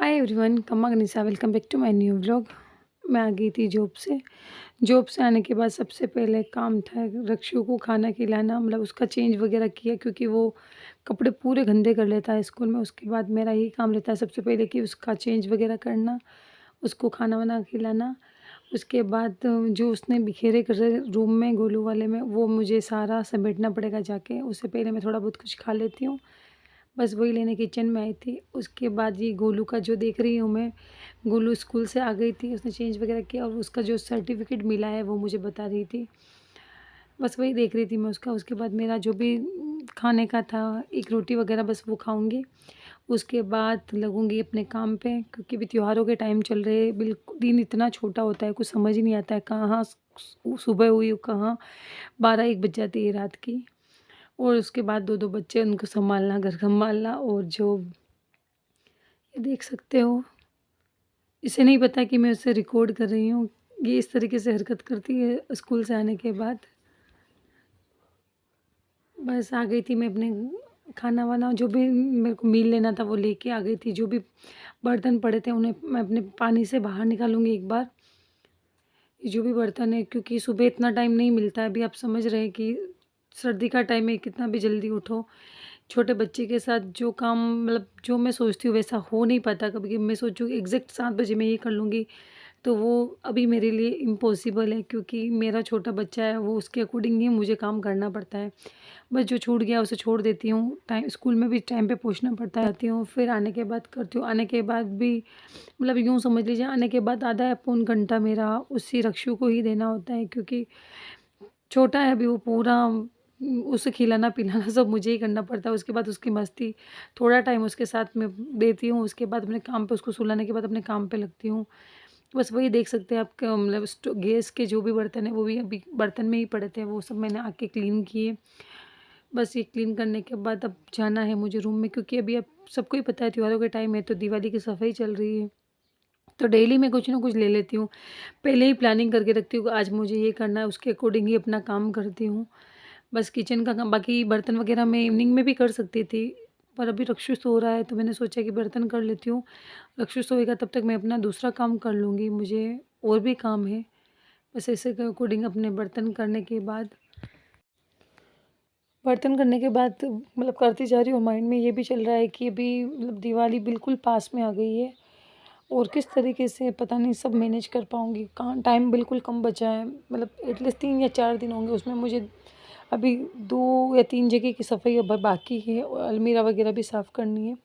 हाय everyone, कम्मा गनीसा welcome back to my new vlog. मैं आ गई थी जॉब से आने के बाद सबसे पहले काम था रक्षु को खाना खिलाना, मतलब उसका चेंज वगैरह किया क्योंकि वो कपड़े पूरे गंदे कर लेता है स्कूल में। उसके बाद मेरा यही काम रहता है सबसे पहले कि उसका चेंज वगैरह करना, उसको खाना वाना खिलाना। उसके बाद जो उसने बिखेरे कर रूम में गोलू वाले में, वो मुझे सारा समेटना पड़ेगा जाके। उससे पहले मैं थोड़ा बहुत कुछ खा लेती हूँ। बस वही लेने किचन में आई थी। उसके बाद ये गोलू का जो देख रही हूँ मैं, गोलू स्कूल से आ गई थी, उसने चेंज वगैरह किया और उसका जो सर्टिफिकेट मिला है वो मुझे बता रही थी। बस वही देख रही थी मैं उसका। उसके बाद मेरा जो भी खाने का था, एक रोटी वगैरह बस वो खाऊँगी। उसके बाद लगूँगी अपने काम पे क्योंकि अभी त्योहारों के टाइम चल रहे हैं। बिल्कुल दिन इतना छोटा होता है, कुछ समझ ही नहीं आता है कहाँ सुबह हुई, कहाँ 12-1 बज जाती है रात की। और उसके बाद 2-2 बच्चे, उनको सँभालना, घर सँभालना। और जो ये देख सकते हो, इसे नहीं पता कि मैं उसे रिकॉर्ड कर रही हूँ। ये इस तरीके से हरकत करती है स्कूल से आने के बाद। बस आ गई थी मैं अपने खाना-वाना जो भी मेरे को मील लेना था वो लेके आ गई थी। जो भी बर्तन पड़े थे उन्हें मैं अपने पानी से बाहर निकालूँगी एक बार। ये जो भी बर्तन है, क्योंकि सुबह इतना टाइम नहीं मिलता है। अभी आप समझ रहे हैं कि सर्दी का टाइम है, कितना भी जल्दी उठो। छोटे बच्चे के साथ जो काम, मतलब जो मैं सोचती हूँ वैसा हो नहीं पाता। कभी-कभी मैं सोचूँ एग्ज़ैक्ट 7 बजे मैं ये कर लूँगी, तो वो अभी मेरे लिए इम्पॉसिबल है क्योंकि मेरा छोटा बच्चा है, वो उसके अकॉर्डिंग ही मुझे काम करना पड़ता है। बस जो छूट गया उसे छोड़ देती हूँ। टाइम स्कूल में भी टाइम पे पहुँचना पड़ता है। आती हूँ, फिर आने के बाद करती हूँ। आने के बाद भी, मतलब यूँ समझ लीजिए, आने के बाद आधा या पौन घंटा मेरा उसी रक्षु को ही देना होता है क्योंकि छोटा है अभी वो पूरा। उसे खिलाना-पिलाना सब मुझे ही करना पड़ता है। उसके बाद उसकी मस्ती, थोड़ा टाइम उसके साथ में देती हूँ। उसके बाद अपने काम पे, उसको सुलाने के बाद अपने काम पे लगती हूँ। बस वही देख सकते हैं आप, क मतलब गैस के जो भी बर्तन हैं वो भी अभी बर्तन में ही पड़े थे, वो सब मैंने आके क्लीन किए। बस ये क्लीन करने के बाद अब जाना है मुझे रूम में क्योंकि अभी अब सबको ही पता है त्योहारों के टाइम है तो दिवाली की सफाई चल रही है। तो डेली मैं कुछ ना कुछ ले लेती हूँ। पहले ही प्लानिंग करके रखती हूँ कि आज मुझे ये करना है, उसके अकॉर्डिंग ही अपना काम करती हूँ। बस किचन का काम, बाकी बर्तन वगैरह मैं इवनिंग में भी कर सकती थी, पर अभी रक्षु सो रहा है तो मैंने सोचा कि बर्तन कर लेती हूँ। रक्षु सोएगा तब तक मैं अपना दूसरा काम कर लूँगी, मुझे और भी काम है। बस ऐसे के अकॉर्डिंग अपने बर्तन करने के बाद मतलब करती जा रही हूँ। माइंड में ये भी चल रहा है कि अभी मतलब दिवाली बिल्कुल पास में आ गई है और किस तरीके से पता नहीं सब मैनेज कर पाऊँगी। कहाँ टाइम बिल्कुल कम बचा है, मतलब एटलीस्ट 3 या 4 दिन होंगे, उसमें मुझे अभी 2 या 3 जगह की सफाई अब बाकी है और अलमीरा वगैरह भी साफ़ करनी है।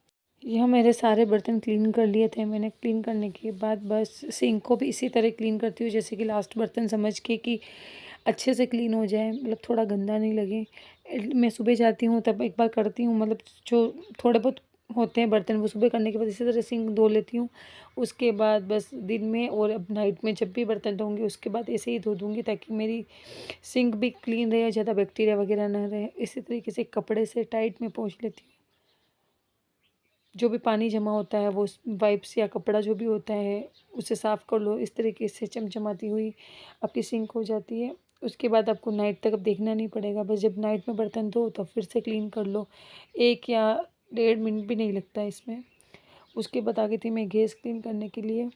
यहाँ मेरे सारे बर्तन क्लीन कर लिए थे मैंने। क्लीन करने के बाद बस सिंक को भी इसी तरह क्लीन करती हूँ जैसे कि लास्ट बर्तन समझ के, कि अच्छे से क्लीन हो जाए, मतलब थोड़ा गंदा नहीं लगे। मैं सुबह जाती हूँ तब एक बार करती हूँ, मतलब जो थोड़े बहुत होते हैं बर्तन वो सुबह करने के बाद इसी तरह सिंक धो लेती हूँ। उसके बाद बस दिन में और अब नाइट में जब भी बर्तन धोंगी उसके बाद ऐसे ही धो दूँगी ताकि मेरी सिंक भी क्लीन रहे, ज़्यादा बैक्टीरिया वगैरह ना रहे। इसी तरीके से कपड़े से टाइट में पोंछ लेती हूँ। जो भी पानी जमा होता है वो वाइप्स या कपड़ा जो भी होता है उसे साफ़ कर लो। इस तरीके से चमचमाती हुई आपकी सिंक हो जाती है। उसके बाद आपको नाइट तक अब देखना नहीं पड़ेगा। बस जब नाइट में बर्तन धो तो फिर से क्लीन कर लो। 1 या 1.5 मिनट भी नहीं लगता है इसमें। उसके बाद आ गई थी मैं गैस क्लीन करने के लिए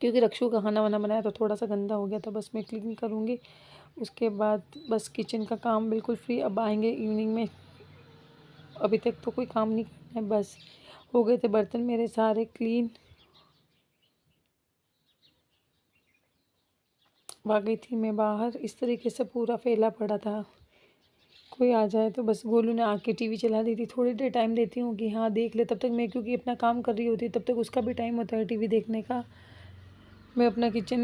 क्योंकि रक्षु का खाना-वाना बनाया तो थोड़ा-सा गंदा हो गया था। बस मैं क्लीन करूँगी। उसके बाद बस किचन का काम बिल्कुल फ्री। अब आएँगे इवनिंग में। अभी तक तो कोई काम नहीं करना है, बस हो गए थे बर्तन मेरे सारे क्लीन। भाग गई थी मैं बाहर। इस तरीके से पूरा फैला पड़ा था। कोई आ जाए तो बस गोलू ने आके टीवी चला दी थी। थोड़ी देर टाइम देती हूँ कि हाँ देख ले, तब तक मैं, क्योंकि अपना काम कर रही होती है तब तक उसका भी टाइम होता है टीवी देखने का। मैं अपना किचन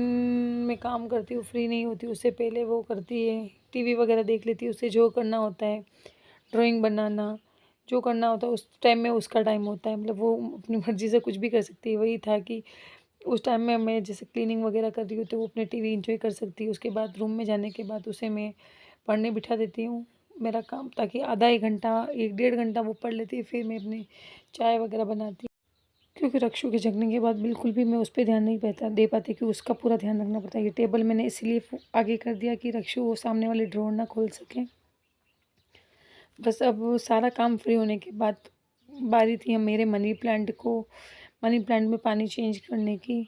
में काम करती हूँ, फ्री नहीं होती उससे पहले वो करती है, टीवी वगैरह देख लेती है। उसे जो करना होता है, ड्राइंग बनाना, जो करना होता है उस टाइम में उसका टाइम होता है, मतलब वो अपनी मर्ज़ी से कुछ भी कर सकती है। वही था कि उस टाइम में मैं जैसे क्लीनिंग वगैरह कर रही हूँ तो वो अपने टीवी एंजॉय कर सकती है। उसके बाद रूम में जाने के बाद उसे मैं पढ़ने बिठा देती हूँ, मेरा काम, ताकि आधा 1 घंटा 1 डेढ़ घंटा वो पढ़ लेती है। फिर मैं अपनी चाय वगैरह बनाती हूँ क्योंकि रक्षु के जगने के बाद बिल्कुल भी मैं उस पे ध्यान नहीं पाता दे पाती कि उसका पूरा ध्यान रखना पड़ता है। ये टेबल मैंने इसलिए आगे कर दिया कि रक्षु वो सामने वाले ड्रॉअर ना खोल सके। बस अब वो सारा काम फ्री होने के बाद बारी थी अब मेरे मनी प्लांट को मनी प्लांट में पानी चेंज करने की।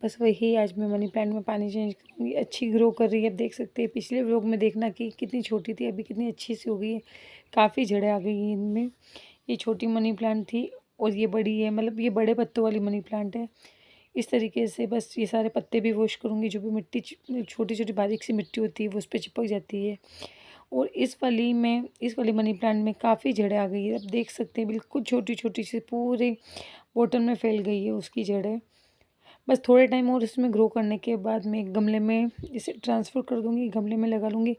बस वही आज मैं मनी प्लांट में पानी चेंज करूँगी। अच्छी ग्रो कर रही है, अब देख सकते हैं। पिछले व्लॉग में देखना कि कितनी छोटी थी, अभी कितनी अच्छी सी हो गई है। काफ़ी जड़ें आ गई हैं इनमें। ये छोटी मनी प्लांट थी और ये बड़ी है, मतलब ये बड़े पत्तों वाली मनी प्लांट है। इस तरीके से बस ये सारे पत्ते भी वॉश करूँगी। जो भी मिट्टी छोटी छोटी बारीक सी मिट्टी होती है वो उस पर चिपक जाती है। और इस वाली मनी प्लांट में काफ़ी जड़ें आ गई है। अब देख सकते हैं बिल्कुल छोटी छोटी सी पूरे बॉटल में फैल गई है उसकी जड़ें। बस थोड़े टाइम और इसमें ग्रो करने के बाद मैं एक गमले में इसे ट्रांसफ़र कर दूँगी, गमले में लगा लूँगी।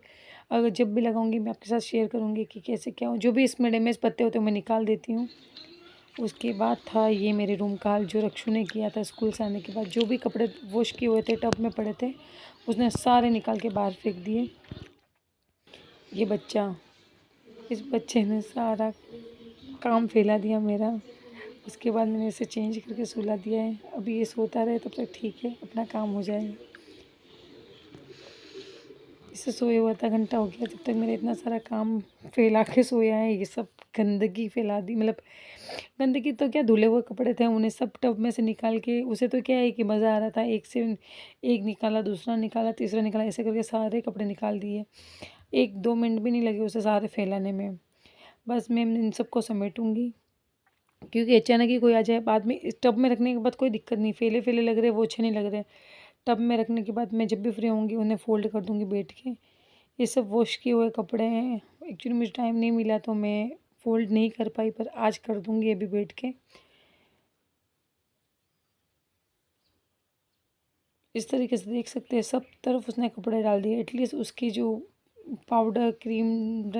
अगर जब भी लगाऊँगी मैं आपके साथ शेयर करूँगी कि कैसे क्या हो। जो भी इसमें डैमेज पत्ते होते हैं मैं निकाल देती हूँ। उसके बाद था ये मेरे रूम का हाल, जो रक्षु ने किया था स्कूल से आने के बाद। जो भी कपड़े वॉश किए हुए थे टब में पड़े थे, उसने सारे निकाल के बाहर फेंक दिए। ये बच्चा, इस बच्चे ने सारा काम फैला दिया मेरा। उसके बाद मैंने इसे चेंज करके सुला दिया है। अभी ये सोता रहे तब तक ठीक है, अपना काम हो जाएगा। इसे सोए हुआ आधा घंटा हो गया, जब तक मेरा इतना सारा काम फैला के सोया है। ये सब गंदगी फैला दी, मतलब गंदगी तो क्या, धुले हुए कपड़े थे उन्हें सब टब में से निकाल के। उसे तो क्या है कि मज़ा आ रहा था, एक से एक निकाला, दूसरा निकाला, तीसरा निकाला, ऐसे करके सारे कपड़े निकाल दिए। 1-2 मिनट भी नहीं लगे उसे सारे फैलाने में। बस मैं इन सबको समेटूँगी, क्योंकि अचानक ही कोई आ जाए। बाद में इस टब में रखने के बाद कोई दिक्कत नहीं, फैले-फैले लग रहे वो अच्छे नहीं लग रहे। टब में रखने के बाद मैं जब भी फ्री होंगी उन्हें फ़ोल्ड कर दूँगी बैठ के। ये सब वॉश किए हुए कपड़े हैं। एक्चुअली मुझे टाइम नहीं मिला तो मैं फ़ोल्ड नहीं कर पाई, पर आज कर दूँगी अभी बैठ के। इस तरीके से देख सकते हैं सब तरफ उसने कपड़े डाल दिए। एटलीस्ट उसकी जो पाउडर क्रीम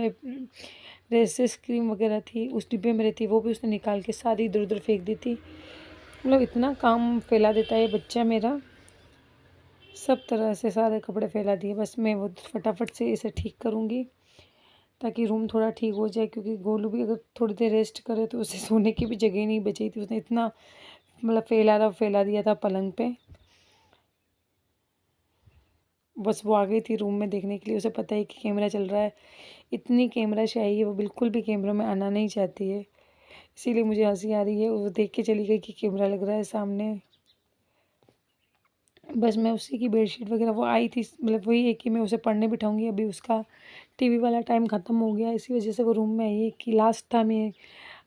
रेसेस क्रीम वगैरह थी उस डिब्बे में रहती, वो भी उसने निकाल के सारी इधर उधर फेंक दी थी। मतलब इतना काम फैला देता है बच्चा मेरा, सब तरह से सारे कपड़े फैला दिए। बस मैं वो फटाफट से इसे ठीक करूँगी ताकि रूम थोड़ा ठीक हो जाए, क्योंकि गोलू भी अगर थोड़ी देर रेस्ट करे तो उसे सोने की भी जगह नहीं बची थी। उसने इतना मतलब फैला दिया था पलंग पे। बस वो आ गई थी रूम में देखने के लिए, उसे पता है कि कैमरा चल रहा है। इतनी कैमरा शाई है, वो बिल्कुल भी कैमरा में आना नहीं चाहती है। इसीलिए मुझे हंसी आ रही है, वो देख के चली गई कि कैमरा लग रहा है सामने। बस मैं उसी की बेडशीट वगैरह, वो आई थी मतलब वही है कि मैं उसे पढ़ने बिठाऊंगी। अभी उसका टीवी वाला टाइम ख़त्म हो गया, इसी वजह से वो रूम में आई है कि लास्ट था। मैं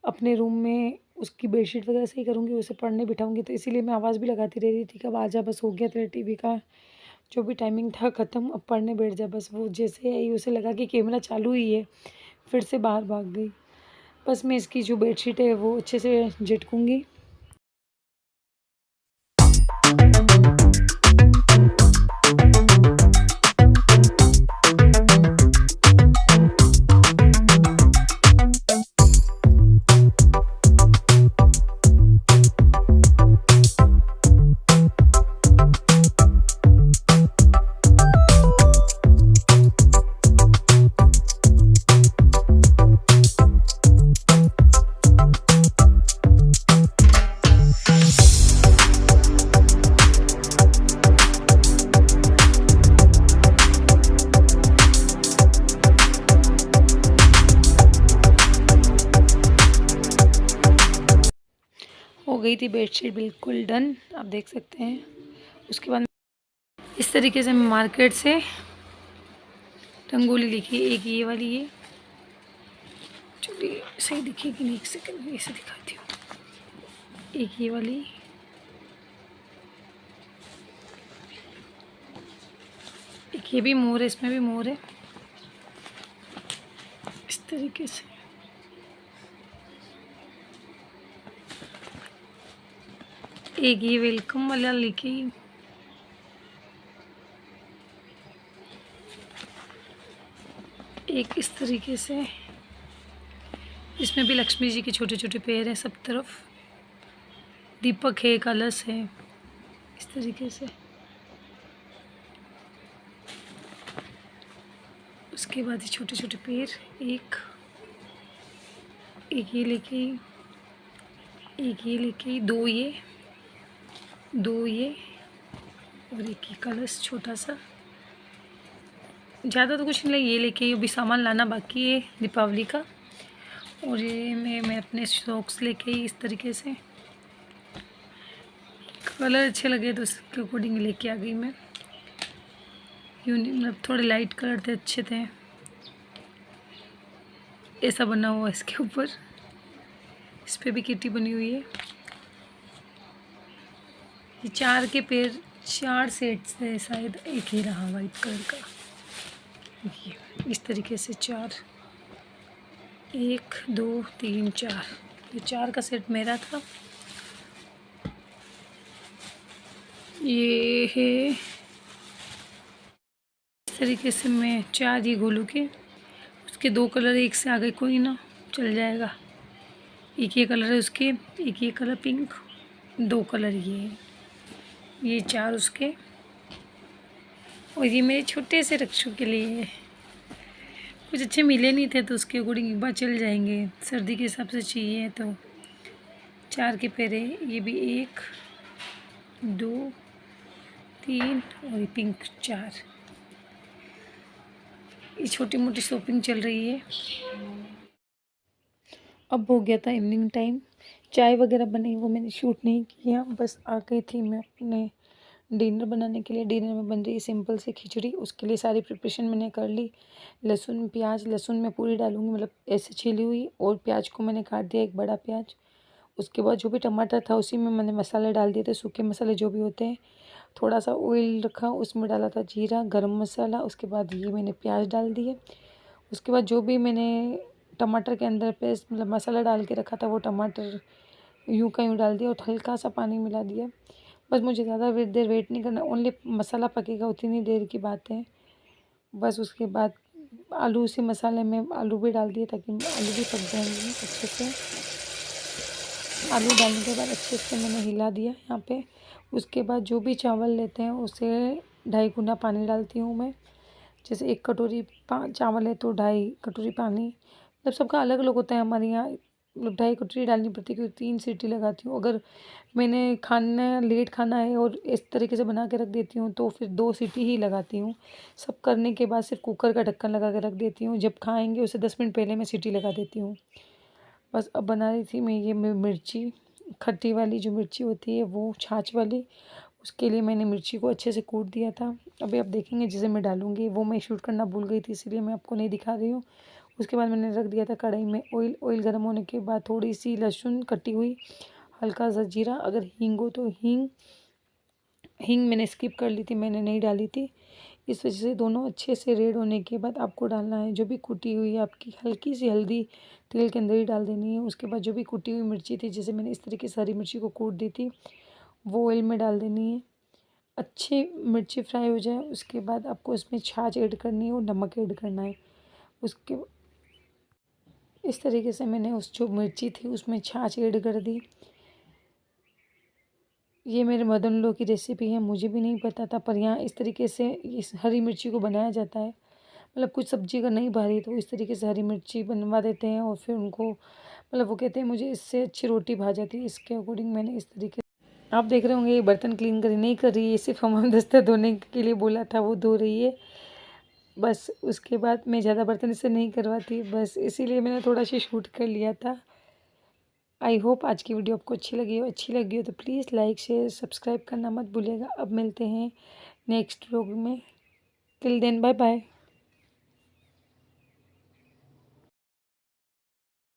अपने रूम में उसकी बेडशीट वगैरह सही करूँगी, उसे पढ़ने बिठाऊंगी, तो इसीलिए मैं आवाज़ भी लगाती रह रही थी कि अब आ जा, बस हो गया तेरे टीवी का जो भी टाइमिंग था ख़त्म, अब पढ़ने बैठ जा। बस वो जैसे आई उसे लगा कि कैमरा चालू ही है, फिर से बाहर भाग गई। बस मैं इसकी जो बेडशीट है वो अच्छे से झटकूँगी। हो गई थी बेडशीट बिल्कुल डन, आप देख सकते हैं। उसके बाद इस तरीके से मैं मार्केट से रंगोली लिखी, एक ये वाली है, चलिए सही दिखेगी नहीं, एक सेकंड में इसे दिखाती हूँ। एक ये वाली, एक ये भी मोर है, इसमें भी मोर है इस तरीके से। एक ये वेलकम वाला लिखी, एक इस तरीके से। इसमें भी लक्ष्मी जी के छोटे छोटे पैर हैं सब तरफ, दीपक है, कलश है इस तरीके से। उसके बाद ये छोटे छोटे पैर, एक ये लेके, एक ये लेके, दो ये और एक ये कलश छोटा सा। ज़्यादा तो कुछ नहीं, ये लेके अभी सामान लाना बाकी है दीपावली का। और ये मैं अपने सॉक्स लेके इस तरीके से कलर अच्छे लगे तो उसके अकॉर्डिंग लेके आ गई मैं। मतलब थोड़े लाइट कलर थे, अच्छे थे। ऐसा बना हुआ इसके ऊपर, इस पर भी किटी बनी हुई है। ये 4 के पेयर, 4 सेट्स थे शायद, एक ही रहा वाइट कलर का। ये इस तरीके से 4, 1 2 3 4, ये 4 का सेट मेरा था। ये है इस तरीके से मैं 4 ये गोलू के, उसके 2 कलर एक से आगे कोई ना चल जाएगा। एक ये कलर है उसके, एक ये कलर पिंक, 2 कलर ये है। ये 4 उसके, और ये मेरे छोटे से रक्षु के लिए है। कुछ अच्छे मिले नहीं थे तो उसके अकॉर्डिंग एक बार चल जाएंगे, सर्दी के हिसाब से चाहिए तो। 4 के पेरे, ये भी 1 2 3 और ये पिंक 4। ये छोटी मोटी शॉपिंग चल रही है। अब हो गया था इवनिंग टाइम, चाय वगैरह बनी, वो मैंने शूट नहीं किया, बस आ गई थी मैं अपने डिनर बनाने के लिए। डिनर में बन रही है सिंपल सी खिचड़ी, उसके लिए सारी प्रिपरेशन मैंने कर ली। लहसुन प्याज, लहसुन मैं पूरी डालूँगी, मतलब ऐसे छीली हुई, और प्याज को मैंने काट दिया, एक बड़ा प्याज। उसके बाद जो भी टमाटर था उसी में मैंने मसाले डाल दिए थे, सूखे मसाले जो भी होते हैं। थोड़ा सा ऑयल रखा, उसमें डाला था जीरा, गरम मसाला। उसके बाद ये मैंने प्याज डाल दिए। उसके बाद जो भी मैंने टमाटर के अंदर पेस्ट, मतलब मसाला डाल के रखा था, वो टमाटर यूँ का यूँ डाल दिया और हल्का सा पानी मिला दिया। बस मुझे ज़्यादा देर वेट नहीं करना, ओनली मसाला पकेगा उतनी देर की बात है। बस उसके बाद आलू, उसी मसाले में आलू भी डाल दिए ताकि आलू भी पक जाएंगे अच्छे से। आलू डालने के बाद अच्छे से मैंने हिला दिया यहाँ पे। उसके बाद जो भी चावल लेते हैं उसे 2.5 गुना पानी डालती हूँ मैं। जैसे 1 कटोरी चावल है तो 2.5 कटोरी पानी, मतलब सबका अलग अलग होता है। हमारे यहाँ मतलब 2.5 कटोरी डालनी पड़ती है, क्योंकि 3 सीटी लगाती हूँ। अगर मैंने खाना लेट खाना है और इस तरीके से बना के रख देती हूँ तो फिर 2 सीटी ही लगाती हूँ। सब करने के बाद सिर्फ कुकर का ढक्कन लगा के रख देती हूँ, जब खाएंगे उसे 10 मिनट पहले मैं सीटी लगा देती हूँ। बस अब बना रही थी मैं ये मिर्ची, खट्टी वाली जो मिर्ची होती है वो, छाछ वाली। उसके लिए मैंने मिर्ची को अच्छे से कूट दिया था। अभी आप देखेंगे जिसे मैं डालूँगी, वो मैं शूट करना भूल गई थी, इसीलिए मैं आपको नहीं दिखा रही हूँ। उसके बाद मैंने रख दिया था कढ़ाई में ऑयल। ऑयल गर्म होने के बाद थोड़ी सी लहसुन कटी हुई, हल्का सा जीरा, अगर हींग हो तो हींग। हींग मैंने स्किप कर ली थी, मैंने नहीं डाली थी। इस वजह से दोनों अच्छे से रेड होने के बाद आपको डालना है जो भी कुटी हुई आपकी हल्की सी हल्दी तेल के अंदर ही डाल देनी है। उसके बाद जो भी कुटी हुई मिर्ची थी, जैसे मैंने इस तरीके से हरी मिर्ची को कूट दी थी, वो ऑयल में डाल देनी है। अच्छी मिर्ची फ्राई हो जाए उसके बाद आपको इसमें छाछ ऐड करनी है और नमक ऐड करना है। उसके इस तरीके से मैंने उस जो मिर्ची थी उसमें छाछ ऐड कर दी। ये मेरे मदर इन लॉ की रेसिपी है, मुझे भी नहीं पता था, पर यहाँ इस तरीके से इस हरी मिर्ची को बनाया जाता है। मतलब कुछ सब्जी अगर नहीं भा रही तो इस तरीके से हरी मिर्ची बनवा देते हैं, और फिर उनको मतलब वो कहते हैं मुझे इससे अच्छी रोटी भा जाती है, इसके अकॉर्डिंग मैंने इस तरीके। आप देख रहे होंगे ये बर्तन क्लीन करी नहीं कर रही है, सिर्फ हम दस्ते धोने के लिए बोला था, वो धो रही है। बस उसके बाद मैं ज़्यादा बर्तन इससे नहीं करवाती, बस इसीलिए मैंने थोड़ा सा शूट कर लिया था। आई होप आज की वीडियो आपको अच्छी लगी हो तो प्लीज़ लाइक शेयर सब्सक्राइब करना मत भूलिएगा। अब मिलते हैं नेक्स्ट व्लॉग में, टिल देन बाय बाय।